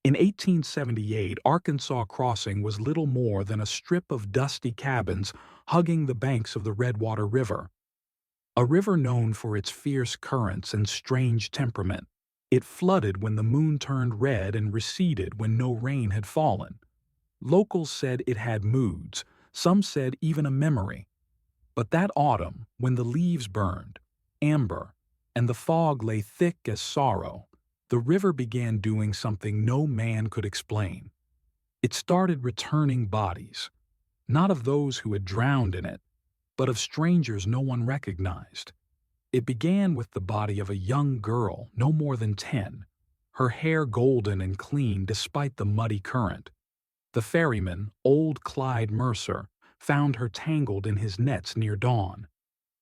In 1878, Arkansas Crossing was little more than a strip of dusty cabins hugging the banks of the Redwater River, a river known for its fierce currents and strange temperament. It flooded when the moon turned red and receded when no rain had fallen. Locals said it had moods, some said even a memory. But that autumn, when the leaves burned, amber, and the fog lay thick as sorrow, the river began doing something no man could explain. It started returning bodies, not of those who had drowned in it, but of strangers no one recognized. It began with the body of a young girl no more than 10, her hair golden and clean despite the muddy current. The ferryman, old Clyde Mercer, found her tangled in his nets near dawn.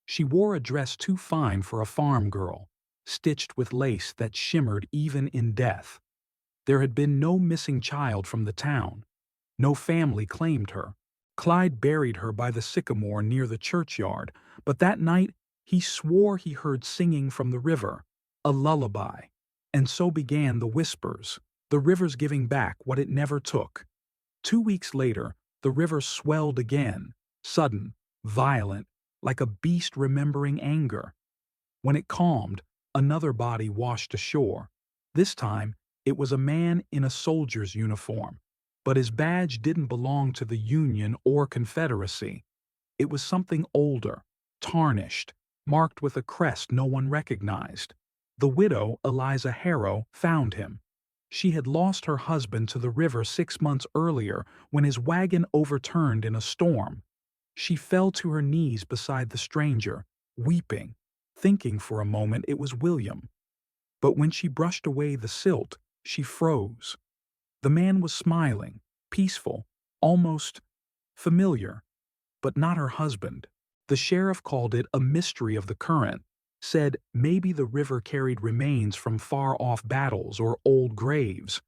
She wore a dress too fine for a farm girl, stitched with lace that shimmered even in death. There had been no missing child from the town. No family claimed her. Clyde buried her by the sycamore near the churchyard, but that night he swore he heard singing from the river, a lullaby. And so began the whispers, the river's giving back what it never took. 2 weeks later, the river swelled again, sudden, violent, like a beast remembering anger. When it calmed, another body washed ashore. This time, it was a man in a soldier's uniform, but his badge didn't belong to the Union or Confederacy. It was something older, tarnished, marked with a crest no one recognized. The widow, Eliza Harrow, found him. She had lost her husband to the river 6 months earlier when his wagon overturned in a storm. She fell to her knees beside the stranger, weeping, thinking for a moment it was William. But when she brushed away the silt, she froze. The man was smiling, peaceful, almost familiar, but not her husband. The sheriff called it a mystery of the current, said maybe the river carried remains from far-off battles or old graves.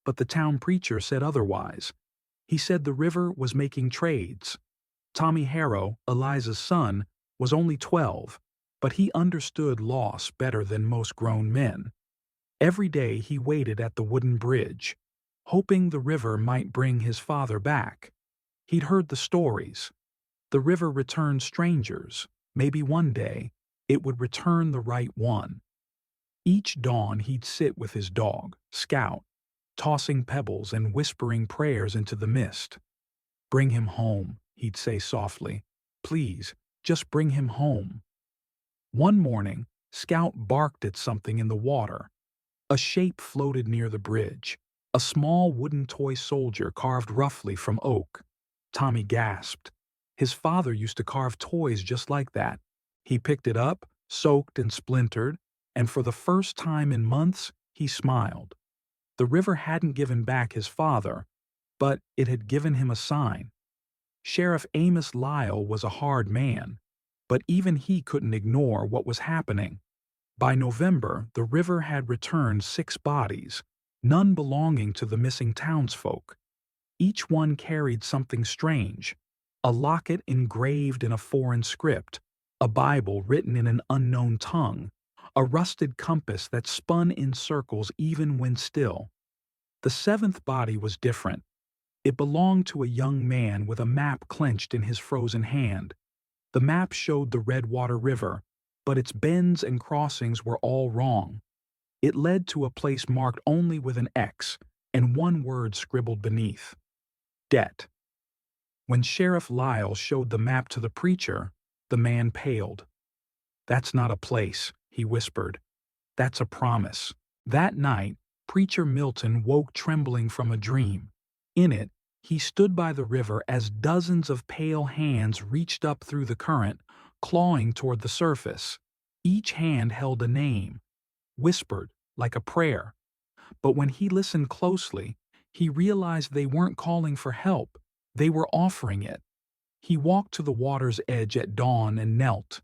But the town preacher said otherwise. He said the river was making trades. Tommy Harrow, Eliza's son, was only 12, but he understood loss better than most grown men. Every day he waited at the wooden bridge, hoping the river might bring his father back. He'd heard the stories. The river returned strangers. Maybe one day it would return the right one. Each dawn he'd sit with his dog, Scout, tossing pebbles and whispering prayers into the mist. "Bring him home," he'd say softly. "Please, just bring him home." One morning, Scout barked at something in the water. A shape floated near the bridge, a small wooden toy soldier carved roughly from oak. Tommy gasped. His father used to carve toys just like that. He picked it up, soaked and splintered, and for the first time in months, he smiled. The river hadn't given back his father, but it had given him a sign. Sheriff Amos Lyle was a hard man, but even he couldn't ignore what was happening. By November, the river had returned 6 bodies, none belonging to the missing townsfolk. Each one carried something strange: a locket engraved in a foreign script, a Bible written in an unknown tongue, a rusted compass that spun in circles even when still. The 7th body was different. It belonged to a young man with a map clenched in his frozen hand. The map showed the Redwater River, but its bends and crossings were all wrong. It led to a place marked only with an X and one word scribbled beneath: debt. When Sheriff Lyle showed the map to the preacher, the man paled. "That's not a place," he whispered. "That's a promise." That night, Preacher Milton woke trembling from a dream. In it, he stood by the river as dozens of pale hands reached up through the current, clawing toward the surface. Each hand held a name, whispered like a prayer. But when he listened closely, he realized they weren't calling for help. They were offering it. He walked to the water's edge at dawn and knelt.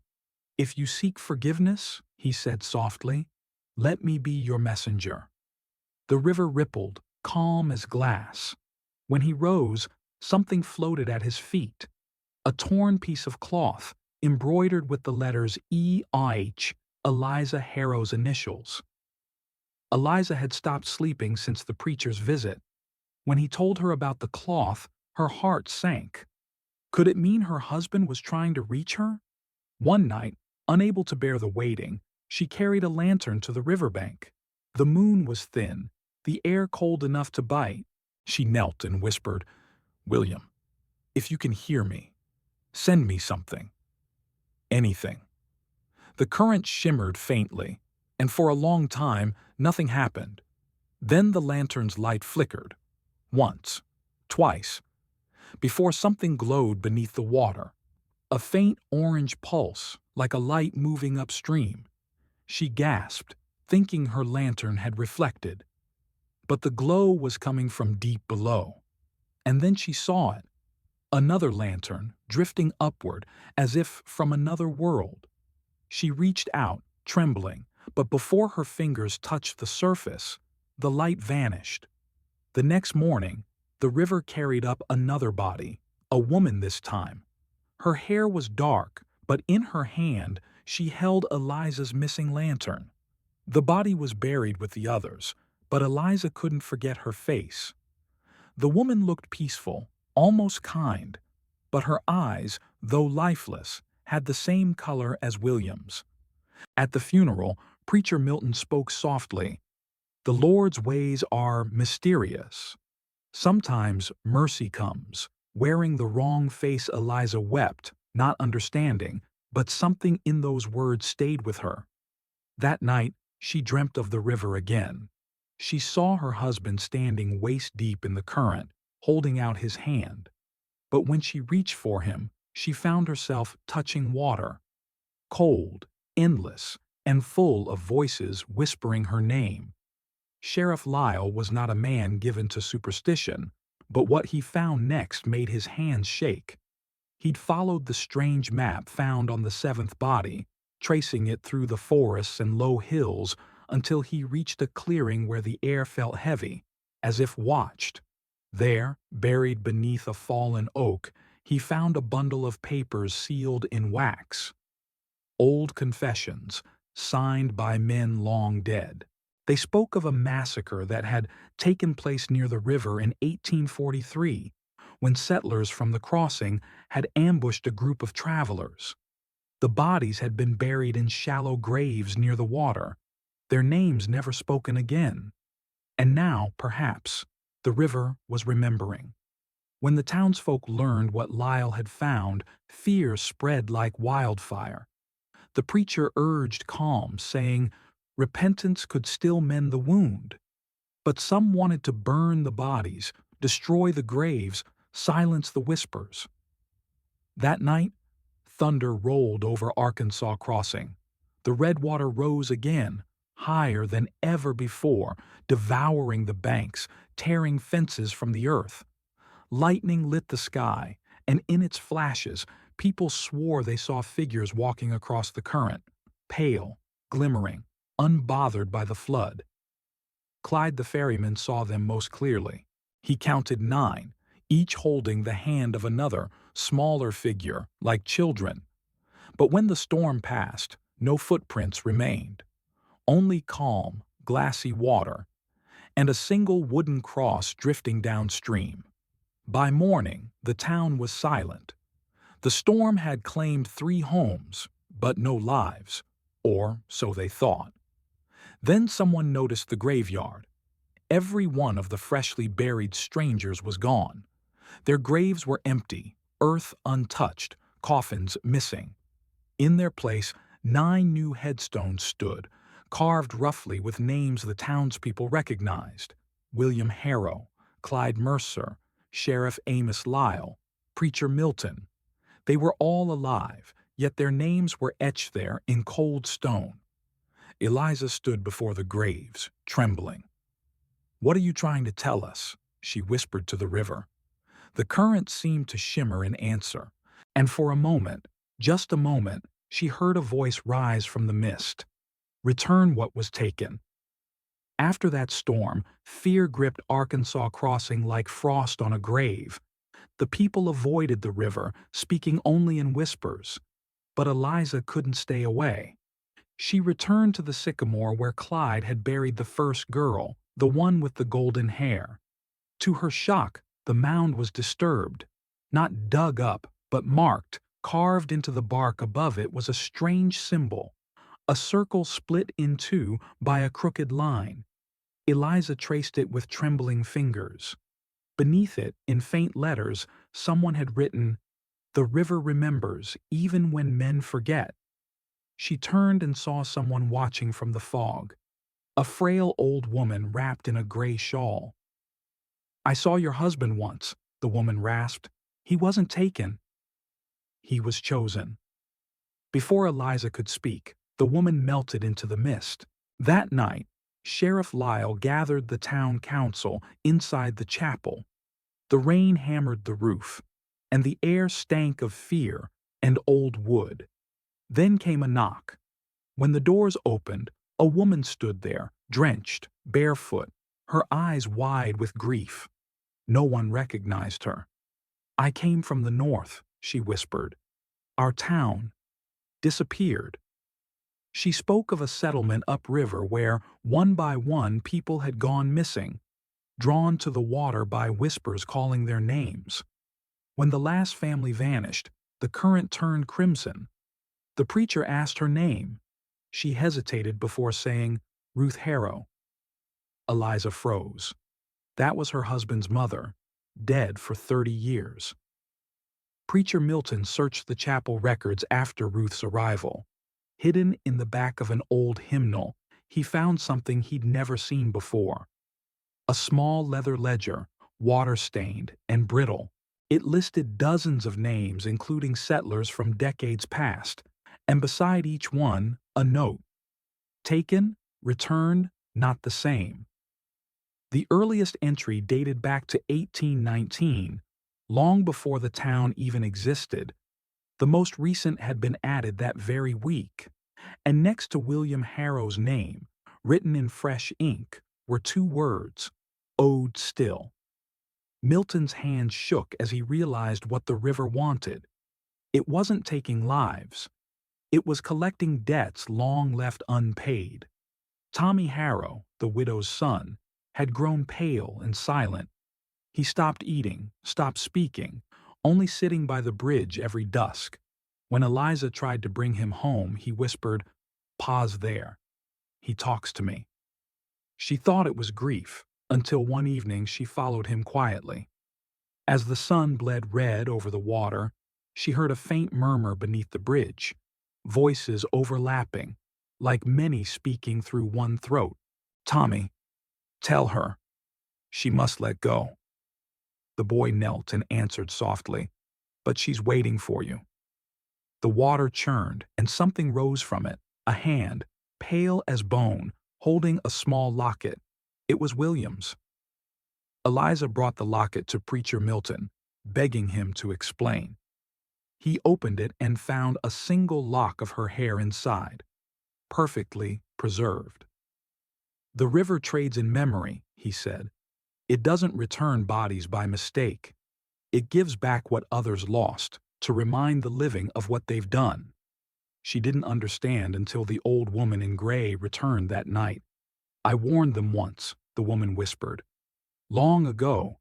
"If you seek forgiveness," he said softly, "let me be your messenger." The river rippled, calm as glass. When he rose, something floated at his feet: a torn piece of cloth, embroidered with the letters E.H., Eliza Harrow's initials. Eliza had stopped sleeping since the preacher's visit. When he told her about the cloth, her heart sank. Could it mean her husband was trying to reach her? One night, unable to bear the waiting, she carried a lantern to the riverbank. The moon was thin, the air cold enough to bite. She knelt and whispered, "William, if you can hear me, send me something. Anything." The current shimmered faintly, and for a long time nothing happened. Then the lantern's light flickered. Once, twice, before something glowed beneath the water. A faint orange pulse, like a light moving upstream. She gasped, thinking her lantern had reflected. But the glow was coming from deep below. And then she saw it. Another lantern, drifting upward, as if from another world. She reached out, trembling, but before her fingers touched the surface, the light vanished. The next morning, the river carried up another body, a woman this time. Her hair was dark, but in her hand she held Eliza's missing lantern. The body was buried with the others, but Eliza couldn't forget her face. The woman looked peaceful, almost kind, but her eyes, though lifeless, had the same color as William's. At the funeral, Preacher Milton spoke softly. "The Lord's ways are mysterious. Sometimes mercy comes, wearing the wrong face." Eliza wept, not understanding, but something in those words stayed with her. That night, she dreamt of the river again. She saw her husband standing waist-deep in the current, holding out his hand. But when she reached for him, she found herself touching water. Cold, endless, and full of voices whispering her name. Sheriff Lyle was not a man given to superstition, but what he found next made his hands shake. He'd followed the strange map found on the seventh body, tracing it through the forests and low hills until he reached a clearing where the air felt heavy, as if watched. There, buried beneath a fallen oak, he found a bundle of papers sealed in wax. Old confessions, signed by men long dead. They spoke of a massacre that had taken place near the river in 1843, when settlers from the crossing had ambushed a group of travelers. The bodies had been buried in shallow graves near the water, their names never spoken again. And now, perhaps, the river was remembering. When the townsfolk learned what Lyle had found, fear spread like wildfire. The preacher urged calm, saying repentance could still mend the wound. But some wanted to burn the bodies, destroy the graves, silence the whispers. That night, thunder rolled over Arkansas Crossing. The Redwater rose again, higher than ever before, devouring the banks, tearing fences from the earth. Lightning lit the sky, and in its flashes, people swore they saw figures walking across the current, pale, glimmering, unbothered by the flood. Clyde the ferryman saw them most clearly. He counted 9, each holding the hand of another, smaller figure, like children. But when the storm passed, no footprints remained. Only calm, glassy water, and a single wooden cross drifting downstream. By morning, the town was silent. The storm had claimed 3 homes, but no lives, or so they thought. Then someone noticed the graveyard. Every one of the freshly buried strangers was gone. Their graves were empty, earth untouched, coffins missing. In their place, 9 new headstones stood, carved roughly with names the townspeople recognized: William Harrow, Clyde Mercer, Sheriff Amos Lyle, Preacher Milton. They were all alive, yet their names were etched there in cold stone. Eliza stood before the graves, trembling. "What are you trying to tell us?" she whispered to the river. The current seemed to shimmer in answer, and for a moment, just a moment, she heard a voice rise from the mist. "Return what was taken." After that storm, fear gripped Arkansas Crossing like frost on a grave. The people avoided the river, speaking only in whispers. But Eliza couldn't stay away. She returned to the sycamore where Clyde had buried the first girl, the one with the golden hair. To her shock, the mound was disturbed. Not dug up, but marked. Carved into the bark above it was a strange symbol, a circle split in two by a crooked line. Eliza traced it with trembling fingers. Beneath it, in faint letters, someone had written, "The river remembers, even when men forget." She turned and saw someone watching from the fog. A frail old woman wrapped in a gray shawl. "I saw your husband once," the woman rasped. "He wasn't taken. He was chosen." Before Eliza could speak, the woman melted into the mist. That night, Sheriff Lyle gathered the town council inside the chapel. The rain hammered the roof, and the air stank of fear and old wood. Then came a knock. When the doors opened, a woman stood there, drenched, barefoot, her eyes wide with grief. No one recognized her. "I came from the north," she whispered. "Our town disappeared." She spoke of a settlement upriver where, one by one, people had gone missing, drawn to the water by whispers calling their names. When the last family vanished, the current turned crimson. The preacher asked her name. She hesitated before saying, "Ruth Harrow." Eliza froze. That was her husband's mother, dead for 30 years. Preacher Milton searched the chapel records after Ruth's arrival. Hidden in the back of an old hymnal, he found something he'd never seen before. A small leather ledger, water-stained and brittle. It listed dozens of names, including settlers from decades past, and beside each one, a note. Taken, returned, not the same. The earliest entry dated back to 1819, long before the town even existed. The most recent had been added that very week, and next to William Harrow's name, written in fresh ink, were two words, "Owed Still." Milton's hands shook as he realized what the river wanted. It wasn't taking lives. It was collecting debts long left unpaid. Tommy Harrow, the widow's son, had grown pale and silent. He stopped eating, stopped speaking, only sitting by the bridge every dusk. When Eliza tried to bring him home, he whispered, "Pa's there. He talks to me." She thought it was grief, until one evening she followed him quietly. As the sun bled red over the water, she heard a faint murmur beneath the bridge, voices overlapping, like many speaking through one throat. "Tommy, tell her. She must let go." The boy knelt and answered softly, "But she's waiting for you." The water churned, and something rose from it, a hand, pale as bone, holding a small locket. It was William's. Eliza brought the locket to Preacher Milton, begging him to explain. He opened it and found a single lock of her hair inside, perfectly preserved. "The river trades in memory," he said. "It doesn't return bodies by mistake. It gives back what others lost, to remind the living of what they've done." She didn't understand until the old woman in gray returned that night. "I warned them once," the woman whispered. "Long ago,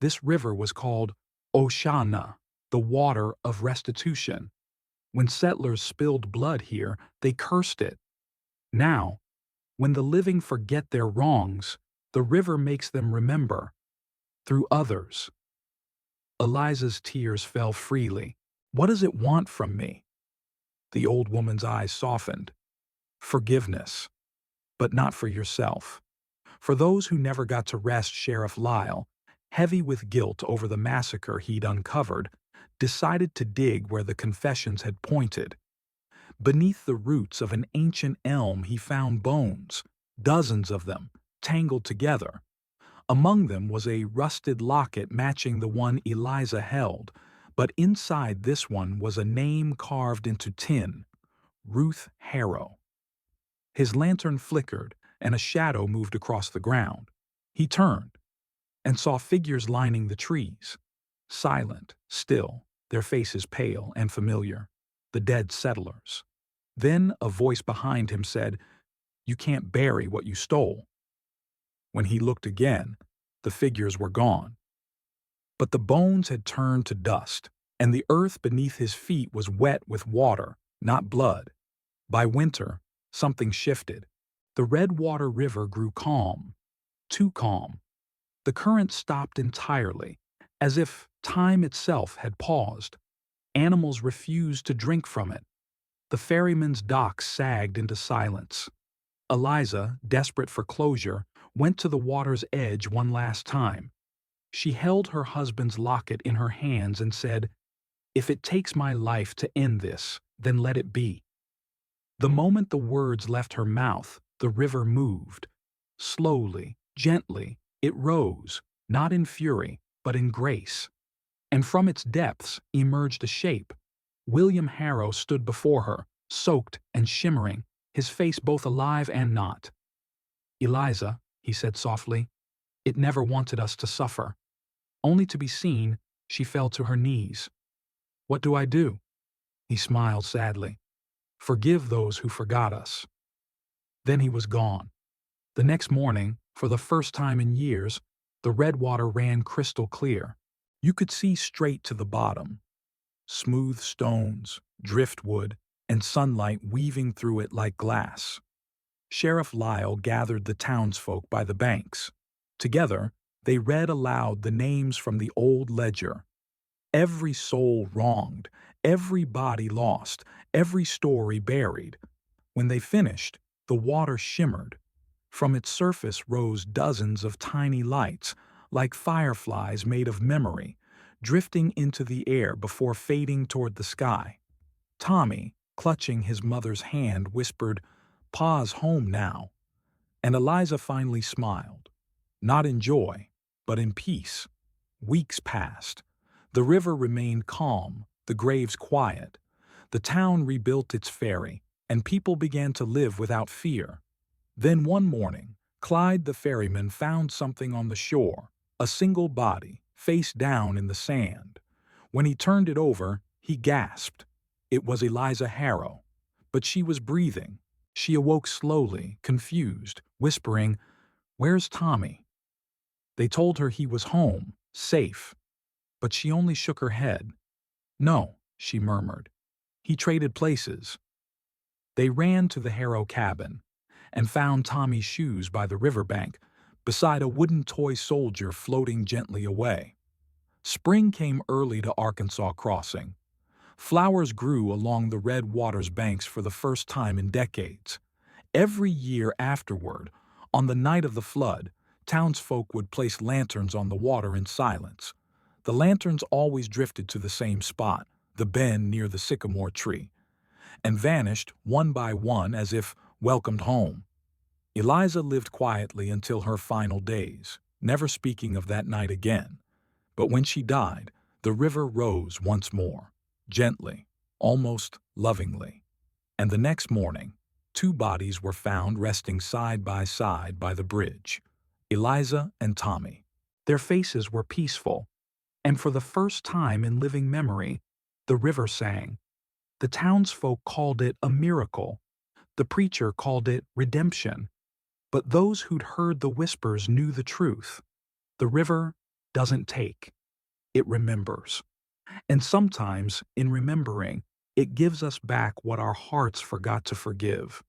this river was called Oshana, the water of restitution. When settlers spilled blood here, they cursed it. Now, when the living forget their wrongs, the river makes them remember, through others." Eliza's tears fell freely. "What does it want from me?" The old woman's eyes softened. "Forgiveness, but not for yourself. For those who never got to rest." Sheriff Lyle, heavy with guilt over the massacre he'd uncovered, decided to dig where the confessions had pointed. Beneath the roots of an ancient elm he found bones, dozens of them, tangled together. Among them was a rusted locket matching the one Eliza held, but inside this one was a name carved into tin, Ruth Harrow. His lantern flickered, and a shadow moved across the ground. He turned and saw figures lining the trees, silent, still, their faces pale and familiar, the dead settlers. Then a voice behind him said, "You can't bury what you stole." When he looked again, the figures were gone. But the bones had turned to dust, and the earth beneath his feet was wet with water, not blood. By winter, something shifted. The Redwater River grew calm, too calm. The current stopped entirely, as if time itself had paused. Animals refused to drink from it. The ferryman's dock sagged into silence. Eliza, desperate for closure, went to the water's edge one last time. She held her husband's locket in her hands and said, "If it takes my life to end this, then let it be." The moment the words left her mouth, the river moved. Slowly, gently, it rose, not in fury, but in grace. And from its depths emerged a shape. William Harrow stood before her, soaked and shimmering, his face both alive and not. "Eliza," he said softly, "it never wanted us to suffer." Only to be seen, she fell to her knees. "What do I do?" He smiled sadly. "Forgive those who forgot us." Then he was gone. The next morning, for the first time in years, the Redwater ran crystal clear. You could see straight to the bottom. Smooth stones, driftwood, and sunlight weaving through it like glass. Sheriff Lyle gathered the townsfolk by the banks. Together, they read aloud the names from the old ledger. Every soul wronged, every body lost, every story buried. When they finished, the water shimmered. From its surface rose dozens of tiny lights, like fireflies made of memory, drifting into the air before fading toward the sky. Tommy, clutching his mother's hand, whispered, "Pa's home now." And Eliza finally smiled, not in joy, but in peace. Weeks passed. The river remained calm, the graves quiet. The town rebuilt its ferry, and people began to live without fear. Then one morning, Clyde the ferryman found something on the shore, a single body, face down in the sand. When he turned it over, he gasped. It was Eliza Harrow, but she was breathing. She awoke slowly, confused, whispering, "Where's Tommy?" They told her he was home, safe, but she only shook her head. "No," she murmured. "He traded places." They ran to the Harrow cabin and found Tommy's shoes by the riverbank, beside a wooden toy soldier floating gently away. Spring came early to Arkansas Crossing. Flowers grew along the Red Water's banks for the first time in decades. Every year afterward, on the night of the flood, townsfolk would place lanterns on the water in silence. The lanterns always drifted to the same spot, the bend near the sycamore tree, and vanished one by one as if welcomed home. Eliza lived quietly until her final days, never speaking of that night again. But when she died, the river rose once more, gently, almost lovingly. And the next morning, two bodies were found resting side by the bridge, Eliza and Tommy. Their faces were peaceful, and for the first time in living memory, the river sang. The townsfolk called it a miracle. The preacher called it redemption. But those who'd heard the whispers knew the truth. The river doesn't take. It remembers. And sometimes, in remembering, it gives us back what our hearts forgot to forgive.